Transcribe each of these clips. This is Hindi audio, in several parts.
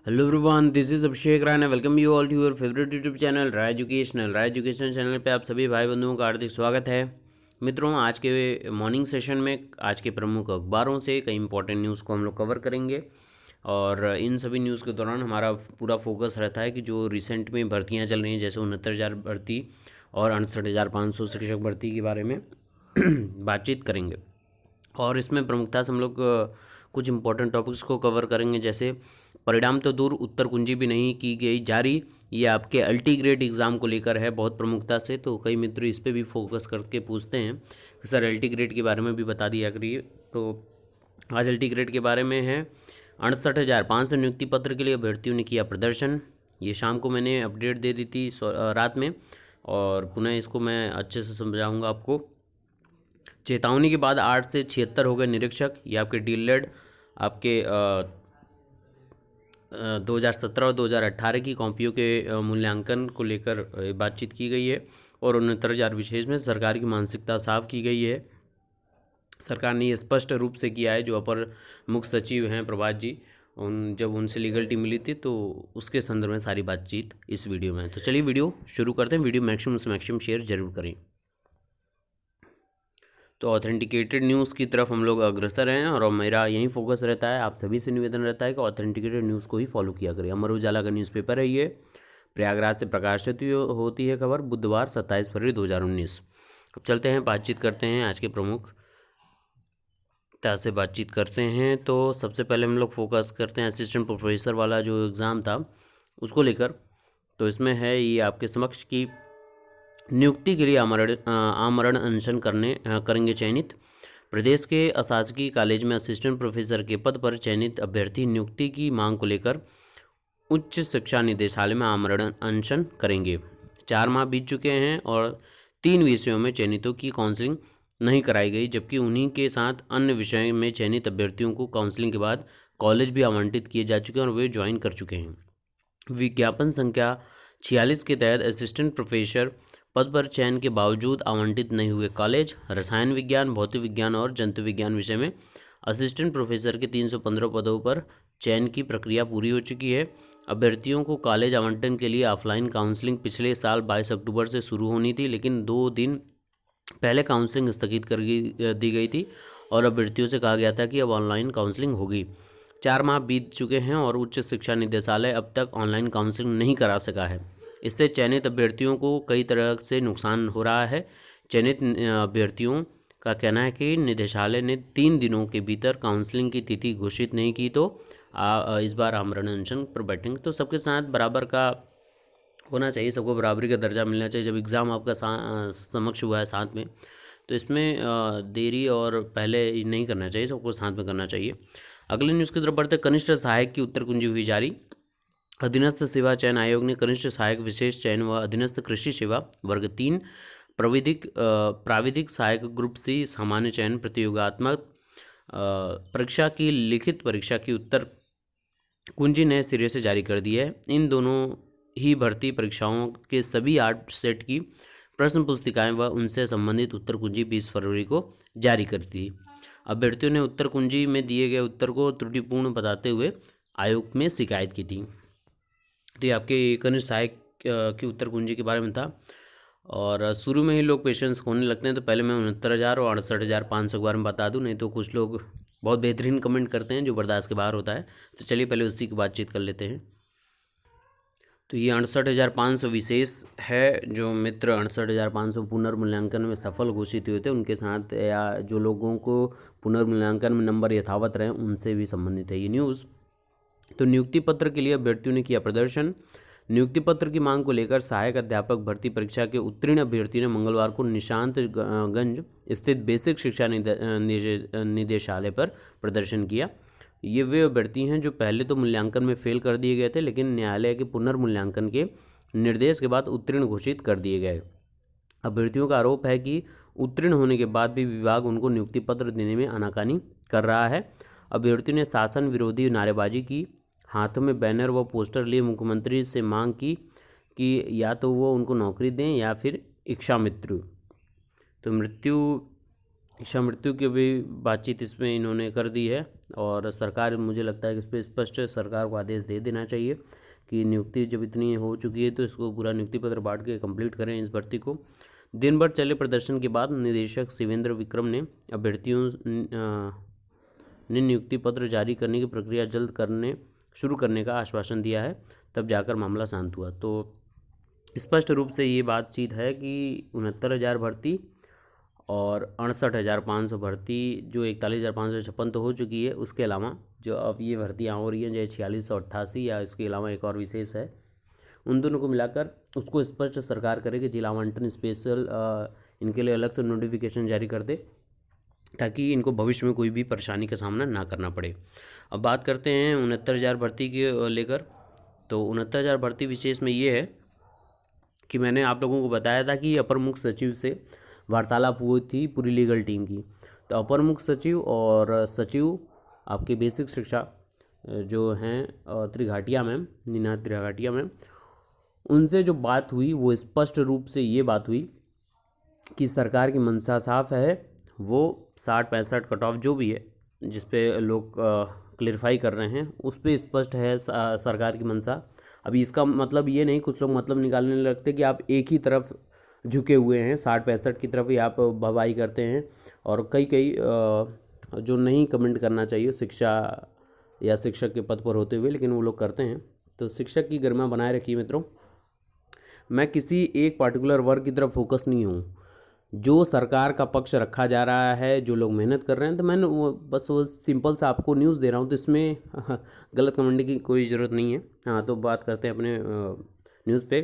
Hello everyone, this is Abhishek Rai. Welcome you all to your favourite YouTube channel Rai educational. Rai education channel पे आप सभी भाई बंधुओं का हार्दिक स्वागत है। मित्रों, आज के मॉर्निंग सेशन में आज के प्रमुख अखबारों से कई इंपॉर्टेंट न्यूज़ को हम लोग कवर करेंगे और इन सभी न्यूज़ के दौरान हमारा पूरा फोकस रहता है कि जो रिसेंट में भर्तियाँ चल रही हैं, जैसे 69,000 भर्ती और 68,500 शिक्षक भर्ती के बारे में बातचीत करेंगे। और इसमें प्रमुखता से हम लोग कुछ इंपॉर्टेंट टॉपिक्स को कवर करेंगे, जैसे परिणाम तो दूर, उत्तर कुंजी भी नहीं की गई जारी। ये आपके अल्टी ग्रेड एग्ज़ाम को लेकर है बहुत प्रमुखता से, तो कई मित्र इस पे भी फोकस करके पूछते हैं कि सर अल्टी ग्रेड के बारे में भी बता दिया करिए। तो आज अल्टी ग्रेड के बारे में है। 68,500 नियुक्ति पत्र के लिए अभ्यर्थियों ने किया प्रदर्शन। ये शाम को मैंने अपडेट दे दी थी रात में, और पुनः इसको मैं अच्छे से समझाऊंगा आपको। चेतावनी के बाद 8 से 76 हो गए निरीक्षक। ये आपके डीलेड आपके 2017 और 2018 की कॉपियों के मूल्यांकन को लेकर बातचीत की गई है। और 69,000 विशेष में सरकार की मानसिकता साफ की गई है। सरकार ने ये स्पष्ट रूप से किया है। जो अपर मुख्य सचिव हैं प्रभात जी, जब उनसे लीगल टीम मिली थी तो उसके संदर्भ में सारी बातचीत इस वीडियो में है। तो चलिए वीडियो शुरू करते हैं। वीडियो मैक्सिमम से मैक्सिमम शेयर जरूर करें। तो ऑथेंटिकेटेड न्यूज़ की तरफ हम लोग अग्रसर हैं और मेरा यही फोकस रहता है। आप सभी से निवेदन रहता है कि ऑथेंटिकेटेड न्यूज़ को ही फॉलो किया करें। अमर उजाला का न्यूज़पेपर है ये, प्रयागराज से प्रकाशित होती है खबर, बुधवार 27 फरवरी 2019। अब चलते हैं, बातचीत करते हैं आज के प्रमुख से बातचीत करते हैं। तो सबसे पहले हम लोग फोकस करते हैं असिस्टेंट प्रोफेसर वाला जो एग्ज़ाम था उसको लेकर। तो इसमें है ये आपके समक्ष की नियुक्ति के लिए आमरण अनशन करेंगे चयनित। प्रदेश के अशासकीय कॉलेज में असिस्टेंट प्रोफेसर के पद पर चयनित अभ्यर्थी नियुक्ति की मांग को लेकर उच्च शिक्षा निदेशालय में आमरण अनशन करेंगे। 4 माह बीत चुके हैं और 3 विषयों में चयनितों की काउंसलिंग नहीं कराई गई, जबकि उन्हीं के साथ अन्य विषयों में चयनित अभ्यर्थियों को काउंसलिंग के बाद कॉलेज भी आवंटित किए जा चुके हैं और वे ज्वाइन कर चुके हैं। विज्ञापन संख्या 46 के तहत असिस्टेंट प्रोफेसर पद पर चयन के बावजूद आवंटित नहीं हुए कॉलेज। रसायन विज्ञान, भौतिक विज्ञान और जंतु विज्ञान विषय में असिस्टेंट प्रोफेसर के 315 पदों पर चयन की प्रक्रिया पूरी हो चुकी है। अभ्यर्थियों को कॉलेज आवंटन के लिए ऑफलाइन काउंसलिंग पिछले साल 22 अक्टूबर से शुरू होनी थी, लेकिन 2 दिन पहले काउंसलिंग स्थगित दी गई थी और अभ्यर्थियों से कहा गया था कि अब ऑनलाइन काउंसलिंग होगी। 4 माह बीत चुके हैं और उच्च शिक्षा निदेशालय अब तक ऑनलाइन काउंसलिंग नहीं करा सका है। इससे चयनित अभ्यर्थियों को कई तरह से नुकसान हो रहा है। चयनित अभ्यर्थियों का कहना है कि निदेशालय ने 3 दिनों के भीतर काउंसलिंग की तिथि घोषित नहीं की, तो इस बार आमरण अनशन पर बैठेंगे। तो सबके साथ बराबर का होना चाहिए, सबको बराबरी का दर्जा मिलना चाहिए। जब एग्ज़ाम आपका समक्ष हुआ है साथ में, तो इसमें देरी और पहले नहीं करना चाहिए, सबको साथ में करना चाहिए। अगले न्यूज़ की तरफ बढ़ते। कनिष्ठ सहायक की उत्तर कुंजी हुई जारी। अधीनस्थ सेवा चयन आयोग ने कनिष्ठ सहायक विशेष चयन व अधीनस्थ कृषि सेवा वर्ग 3 प्राविधिक सहायक ग्रुप सी सामान्य चयन प्रतियोगात्मक परीक्षा की लिखित परीक्षा की उत्तर कुंजी नए सिरे से जारी कर दी है। इन दोनों ही भर्ती परीक्षाओं के सभी 8 सेट की प्रश्न पुस्तिकाएं व उनसे संबंधित उत्तर कुंजी 20 फरवरी को जारी कर दी। अभ्यर्थियों ने उत्तर कुंजी में दिए गए उत्तर को त्रुटिपूर्ण बताते हुए आयोग में शिकायत की थी। तो ये आपके कनिष्ठ सहायक की उत्तर कुंजी के बारे में था। और शुरू में ही लोग पेशेंस खोने लगते हैं, तो पहले मैं 69,000 और 68,500 के बारे में बता दूं, नहीं तो कुछ लोग बहुत बेहतरीन कमेंट करते हैं जो बर्दाश्त के बाहर होता है। तो चलिए पहले उसी की बातचीत कर लेते हैं। तो ये 68,500 विशेष है। जो मित्र 68,500 पुनर्मूल्यांकन में सफल घोषित हुए थे उनके साथ, या जो लोगों को पुनर्मूल्यांकन में नंबर यथावत रहे उनसे भी संबंधित है ये न्यूज़। तो नियुक्ति पत्र के लिए अभ्यर्थियों ने किया प्रदर्शन। नियुक्ति पत्र की मांग को लेकर सहायक अध्यापक भर्ती परीक्षा के उत्तीर्ण अभ्यर्थी ने मंगलवार को निशांतगंज स्थित बेसिक शिक्षा निदेशालय पर प्रदर्शन किया। ये वे अभ्यर्थी हैं जो पहले तो मूल्यांकन में फेल कर दिए गए थे, लेकिन न्यायालय के पुनर्मूल्यांकन के निर्देश के बाद उत्तीर्ण घोषित कर दिए गए। अभ्यर्थियों का आरोप है कि उत्तीर्ण होने के बाद भी विभाग उनको नियुक्ति पत्र देने में आनाकानी कर रहा है। अभ्यर्थियों ने शासन विरोधी नारेबाजी की, हाथों में बैनर व पोस्टर लिए मुख्यमंत्री से मांग की कि या तो वो उनको नौकरी दें या फिर इच्छा मृत्यु। तो मृत्यु इच्छा मृत्यु की भी बातचीत इसमें इन्होंने कर दी है और सरकार, मुझे लगता है कि इस पर स्पष्ट सरकार को आदेश दे देना चाहिए कि नियुक्ति जब इतनी हो चुकी है तो इसको पूरा नियुक्ति पत्र बांट के कंप्लीट करें इस भर्ती को। दिन भर चले प्रदर्शन के बाद निदेशक शिवेंद्र विक्रम ने अभ्यर्थियों ने नियुक्ति पत्र जारी करने की प्रक्रिया जल्द शुरू करने का आश्वासन दिया है, तब जाकर मामला शांत हुआ। तो स्पष्ट रूप से ये बातचीत है कि 69,000 भर्ती और 68,500 भर्ती, जो 41,556 तो हो चुकी है, उसके अलावा जो अब ये भर्तियाँ हो रही हैं जो 4688 या इसके अलावा एक और विशेष है, उन दोनों को मिलाकर उसको स्पष्ट सरकार करे कि जिला आवंटन स्पेशल इनके लिए अलग से नोटिफिकेशन जारी कर दे ताकि इनको भविष्य में कोई भी परेशानी का सामना ना करना पड़े। अब बात करते हैं 69,000 भर्ती के लेकर। तो 69,000 भर्ती विशेष में ये है कि मैंने आप लोगों को बताया था कि अपर मुख्य सचिव से वार्तालाप हुई थी पूरी लीगल टीम की। तो अपर मुख्य सचिव और सचिव आपके बेसिक शिक्षा जो हैं त्रिघाटिया मैम, नीना त्रिघाटिया मैम, उनसे जो बात हुई वो स्पष्ट रूप से ये बात हुई कि सरकार की मंशा साफ है, वो 60-65 कट ऑफ जो भी है जिस पे लोग क्लियरिफाई कर रहे हैं उस पे स्पष्ट है सरकार की मंशा। अभी इसका मतलब ये नहीं, कुछ लोग मतलब निकालने लगते कि आप एक ही तरफ झुके हुए हैं, 60-65 की तरफ ही आप भवाई करते हैं, और कई जो नहीं कमेंट करना चाहिए शिक्षा या शिक्षक के पद पर होते हुए, लेकिन वो लोग करते हैं। तो शिक्षक की गरिमा बनाए रखिए मित्रों। मैं किसी एक पार्टिकुलर वर्ग की तरफ फोकस नहीं हूँ, जो सरकार का पक्ष रखा जा रहा है, जो लोग मेहनत कर रहे हैं, तो मैंने वो सिंपल सा आपको न्यूज़ दे रहा हूँ, तो इसमें गलत कमेंट की कोई ज़रूरत नहीं है। हाँ, तो बात करते हैं अपने न्यूज़ पे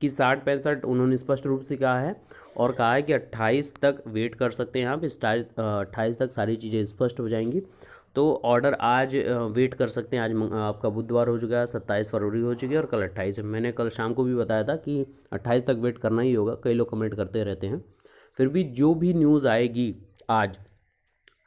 कि 60-65 उन्होंने स्पष्ट रूप से कहा है और कहा है कि 28 तक वेट कर सकते हैं आप। 28 तक सारी चीज़ें स्पष्ट हो जाएंगी। तो ऑर्डर आज वेट कर सकते हैं। आज आपका बुधवार हो चुका है, 27 फरवरी हो चुकी है और कल 28 है। मैंने कल शाम को भी बताया था कि 28 तक वेट करना ही होगा। कई लोग कमेंट करते रहते हैं, फिर भी जो भी न्यूज़ आएगी आज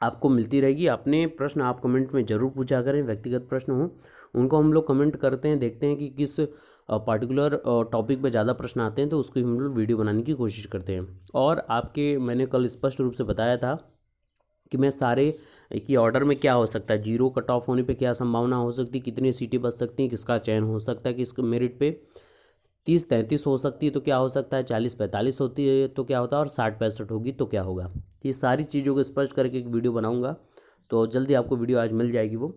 आपको मिलती रहेगी। अपने प्रश्न आप कमेंट में ज़रूर पूछा करें, व्यक्तिगत प्रश्न हो उनको हम लोग कमेंट करते हैं, देखते हैं कि किस पार्टिकुलर टॉपिक पे ज़्यादा प्रश्न आते हैं तो उसको हम लोग वीडियो बनाने की कोशिश करते हैं। और आपके मैंने कल स्पष्ट रूप से बताया था कि मैं सारे कि ऑर्डर में क्या हो सकता है, 0 कट ऑफ होने पे क्या संभावना हो सकती है, कितनी सीटें बच सकती हैं, किसका चयन हो सकता है, किस मेरिट पे 30-33 हो सकती है तो क्या हो सकता है, 40-45 होती है तो क्या होता है, और 60-65 होगी तो क्या होगा। ये सारी चीज़ों को स्पष्ट करके एक वीडियो बनाऊंगा, तो जल्दी आपको वीडियो आज मिल जाएगी वो।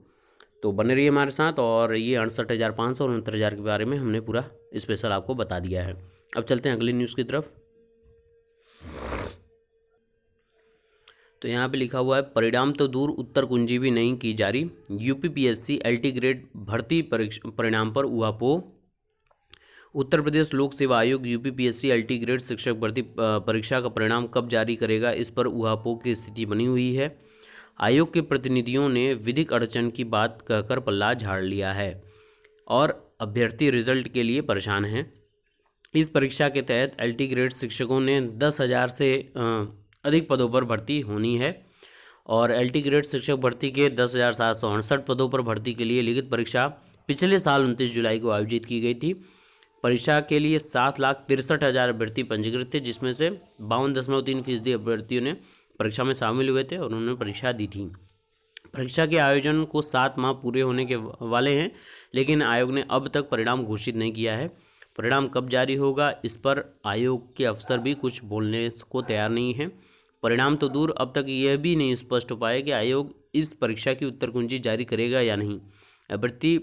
तो बने रहिए हमारे साथ। और ये 68,500 और 69,000 के बारे में हमने पूरा स्पेशल आपको बता दिया है। अब चलते हैं अगली न्यूज़ की तरफ। तो यहाँ पे लिखा हुआ है, परिणाम तो दूर उत्तर कुंजी भी नहीं की जारी, यूपीपीएससी एलटी ग्रेड भर्ती परिणाम पर ऊहापोह। उत्तर प्रदेश लोक सेवा आयोग यूपीपीएससी एलटी ग्रेड शिक्षक भर्ती परीक्षा का परिणाम कब जारी करेगा, इस पर ऊहापोह की स्थिति बनी हुई है। आयोग के प्रतिनिधियों ने विधिक अड़चन की बात कहकर पल्ला झाड़ लिया है और अभ्यर्थी रिजल्ट के लिए परेशान हैं। इस परीक्षा के तहत एलटी ग्रेड शिक्षकों ने 10,000 से अधिक पदों पर भर्ती होनी है और एलटी ग्रेड शिक्षक भर्ती के 10,768 पदों पर भर्ती के लिए लिखित परीक्षा पिछले साल 29 जुलाई को आयोजित की गई थी। परीक्षा के लिए 7,63,000 अभ्यर्थी पंजीकृत थे, जिसमें से 52.3% अभ्यर्थियों ने परीक्षा में शामिल हुए थे और उन्होंने परीक्षा दी थी। परीक्षा के आयोजन को 7 माह पूरे होने के वाले हैं, लेकिन आयोग ने अब तक परिणाम घोषित नहीं किया है। परिणाम कब जारी होगा, इस पर आयोग के अफसर भी कुछ बोलने को तैयार नहीं हैं। परिणाम तो दूर, अब तक यह भी नहीं स्पष्ट हो पाया कि आयोग इस परीक्षा की उत्तर कुंजी जारी करेगा या नहीं। अभ्यर्थी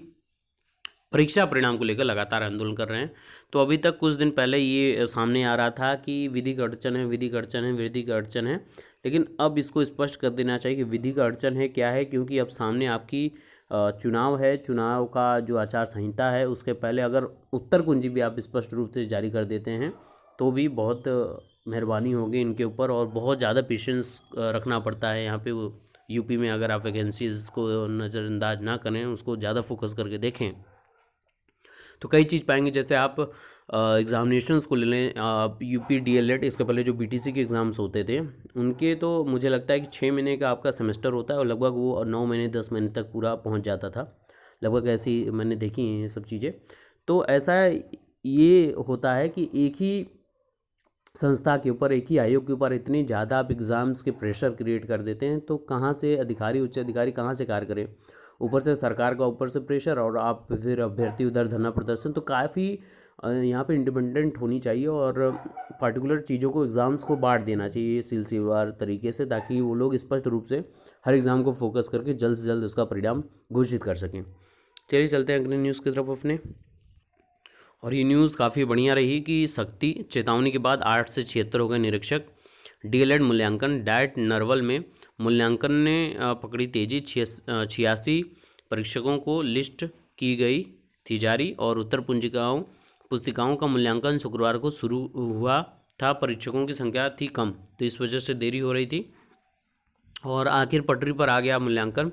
परीक्षा परिणाम को लेकर लगातार आंदोलन कर रहे हैं। तो अभी तक कुछ दिन पहले ये सामने आ रहा था कि विधिक अड़चन है, विधिक अड़चन है, विधिक अड़चन है, लेकिन अब इसको स्पष्ट कर देना चाहिए कि विधिक अड़चन है क्या है, क्योंकि अब सामने आपकी चुनाव है। चुनाव का जो आचार संहिता है उसके पहले अगर उत्तर कुंजी भी आप स्पष्ट रूप से जारी कर देते हैं तो भी बहुत मेहरबानी होगी इनके ऊपर, और बहुत ज़्यादा पेशेंस रखना पड़ता है यहाँ पे। यूपी में अगर आप वैकेंसीज़ को नज़रअंदाज ना करें, उसको ज़्यादा फोकस करके देखें तो कई चीज़ पाएंगे। जैसे आप एग्ज़ामिनेशंस को ले लें, आप यूपी डीएलएड, इसके पहले जो बीटीसी के एग्ज़ाम्स होते थे उनके, तो मुझे लगता है कि 6 महीने का आपका सेमेस्टर होता है और लगभग वो 9 महीने 10 महीने तक पूरा पहुंच जाता था लगभग। ऐसी मैंने देखी हैं ये सब चीज़ें। तो ऐसा ये होता है कि एक ही संस्था के ऊपर, एक ही आयोग के ऊपर इतनी ज़्यादा आप एग्ज़ाम्स के प्रेशर क्रिएट कर देते हैं, तो कहाँ से अधिकारी, उच्च अधिकारी कहाँ से कार्य करें। ऊपर से सरकार का ऊपर से प्रेशर, और आप फिर अभ्यर्थी उधर धरना प्रदर्शन। तो काफ़ी यहाँ पे इंडिपेंडेंट होनी चाहिए, और पार्टिकुलर चीज़ों को, एग्ज़ाम्स को बांट देना चाहिए सिलसिलेवार तरीके से, ताकि वो लोग स्पष्ट रूप से हर एग्ज़ाम को फोकस करके जल्द से जल्द उसका परिणाम घोषित कर सकें। चलिए चलते हैं अगले न्यूज़ की तरफ अपने। और ये न्यूज़ काफ़ी बढ़िया रही कि शक्ति चेतावनी के बाद 8 से 76 हो गए निरीक्षक। डीएलएड मूल्यांकन डाइट नरवल में मूल्यांकन ने पकड़ी तेजी। 86 परीक्षकों को लिस्ट की गई थी जारी, और उत्तर पुस्तिकाओं का मूल्यांकन शुक्रवार को शुरू हुआ था। परीक्षकों की संख्या थी कम, तो इस वजह से देरी हो रही थी, और आखिर पटरी पर आ गया मूल्यांकन।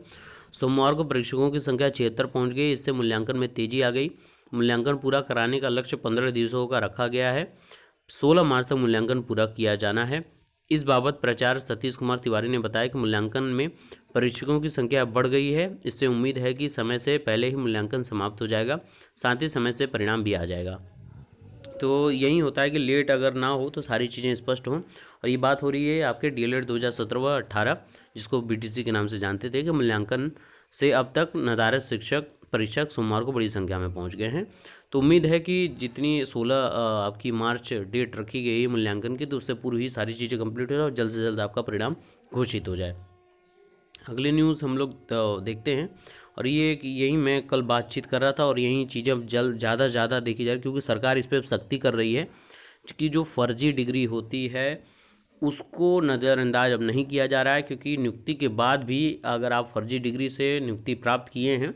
सोमवार को परीक्षकों की संख्या 76 पहुँच गई। इससे मूल्यांकन में तेजी आ गई। मूल्यांकन पूरा कराने का लक्ष्य 15 दिवसों का रखा गया है। 16 मार्च तक मूल्यांकन पूरा किया जाना है। इस बाबत प्राचार्य सतीश कुमार तिवारी ने बताया कि मूल्यांकन में परीक्षकों की संख्या बढ़ गई है। इससे उम्मीद है कि समय से पहले ही मूल्यांकन समाप्त हो जाएगा, साथ ही समय से परिणाम भी आ जाएगा। तो यही होता है कि लेट अगर ना हो तो सारी चीज़ें स्पष्ट हों। और ये बात हो रही है आपके डीएलएड 2017-18, जिसको बीटीसी के नाम से जानते थे, कि मूल्यांकन से अब तक निर्धारित परीक्षक सोमवार को बड़ी संख्या में पहुंच गए हैं। तो उम्मीद है कि जितनी 16 आपकी मार्च डेट रखी गई है मूल्यांकन की, तो उससे पूरी ही सारी चीज़ें कंप्लीट हो जाए और जल्द से जल्द आपका परिणाम घोषित हो जाए। अगली न्यूज़ हम लोग देखते हैं। और ये यही मैं कल बातचीत कर रहा था, और यही चीज़ें अब ज़्यादा से ज़्यादा देखी जाए, क्योंकि सरकार इस पर सख्ती कर रही है कि जो फर्जी डिग्री होती है उसको नज़रअंदाज अब नहीं किया जा रहा है। क्योंकि नियुक्ति के बाद भी अगर आप फर्जी डिग्री से नियुक्ति प्राप्त किए हैं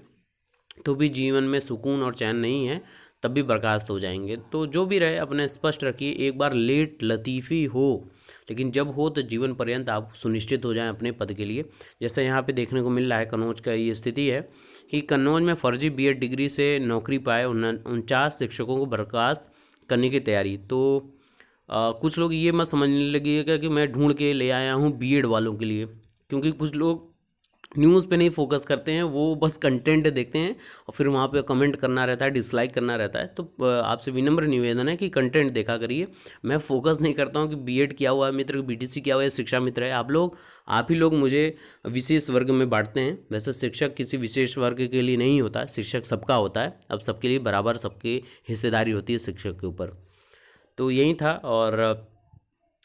तो भी जीवन में सुकून और चैन नहीं है, तब भी बर्खास्त हो जाएंगे। तो जो भी रहे अपने स्पष्ट रखिए। एक बार लेट लतीफ़ी हो, लेकिन जब हो तो जीवन पर्यंत आप सुनिश्चित हो जाएं अपने पद के लिए। जैसे यहाँ पे देखने को मिल रहा है, कन्नौज का ये स्थिति है कि कन्नौज में फर्जी बीएड डिग्री से नौकरी पाए 49 शिक्षकों को बर्खास्त करने की तैयारी। तो कुछ लोग ये मत समझने लगिएगा कि मैं ढूंढ के ले आया हूँ बीएड वालों के लिए, क्योंकि कुछ लोग न्यूज़ पे नहीं फोकस करते हैं, वो बस कंटेंट देखते हैं और फिर वहाँ पे कमेंट करना रहता है, डिसलाइक करना रहता है। तो आपसे विनम्र निवेदन है कि कंटेंट देखा करिए। मैं फोकस नहीं करता हूँ कि बीएड किया हुआ है मित्र, बीटीसी किया हुआ है, शिक्षा मित्र है। आप ही लोग मुझे विशेष वर्ग में बांटते हैं। वैसे शिक्षक किसी विशेष वर्ग के लिए नहीं होता, शिक्षक सबका होता है। अब सबके लिए बराबर सबकी हिस्सेदारी होती है शिक्षक के ऊपर। तो यही था, और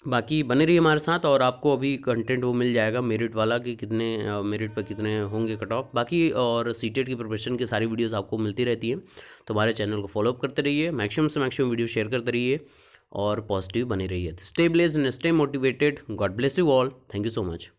बाकी बने रहिए हमारे साथ। और आपको अभी कंटेंट वो मिल जाएगा मेरिट वाला कि कितने मेरिट पर कितने होंगे कट ऑफ बाकी, और सीटेट की प्रिपरेशन की सारी वीडियोस आपको मिलती रहती हैं। तो हमारे चैनल को फॉलोअप करते रहिए, मैक्सिमम से मैक्सिमम वीडियो शेयर करते रहिए, और पॉजिटिव बने रहिए। Stay blessed and stay motivated. God bless you all. Thank you so much.